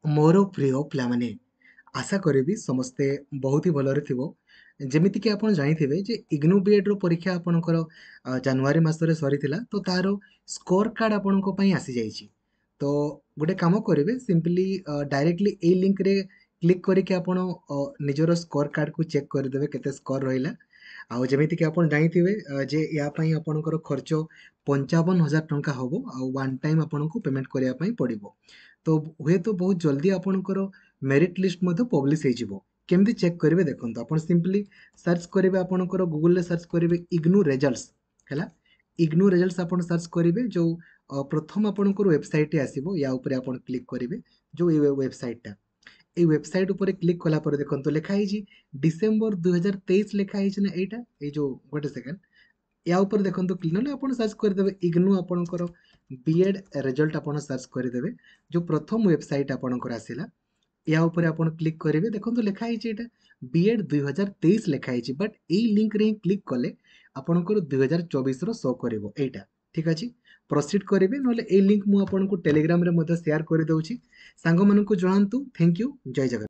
मोर प्रिय पिलामाने आशा करी समस्ते बहुत ही भलरे थिबो। जेमिति कि आपण जानिथिबे जे इग्नू बीएड रो परीक्षा आपणकर जनवरी मासरे सरीथिला तो तारो स्कोर कार्ड आपणको पई आसी जाईची। तो गोटे काम करिवे सिंपली डायरेक्टली ए लिंक रे क्लिक करके आपण निजरो स्कोर कार्ड को चेक करदेबे केते स्कोर रहिला। आउ जेमिति कि आपण जानिथिबे जे या पई आपणकर खर्च 55,000 टंका हबो आउ वन टाइम आपणको पेमेंट करिया पई पड़िबो। तो हुए तो बहुत जल्दी आपणकर मेरिट लिस्ट मध्ये पब्लिश हो जिवो। केमती चेक करेंगे देखो आप सिंपली सर्च करेंगे आपणकर गूगल रे सर्च करेंगे इग्नू रिजल्ट्स है। इग्नू रिजल्ट्स आप सर्च करेंगे जो प्रथम आपणकर वेबसाइट आसीबो या ऊपर आप क्लिक करेंगे जो वेबसाइट ये वेबसाइट ऊपर क्लिक कला पर देखो लिखाई डिसेम्बर 2023 लिखाई ना यहाँ ये जो गोटे सेकेंड या ऊपर देखो ना आप सर्च करदे इग्नू आपणकर बीएड रिजल्ट आप सर्च करदे जो प्रथम वेबसाइट आपणकर आसला या ऊपर आपण क्लिक करेंगे देखो लिखाई बीएड 2023 लिखाई बट यही लिंक रे क्लिक कले आपणकर 2024 शो करिवो एटा। ठीक अछि प्रोसीड करेंगे नले ए लिंक मु आपनको टेलीग्राम रे मध्य शेयर कर दउची सांग मानकु जणांतु। थैंक यू जय जगन्नाथ।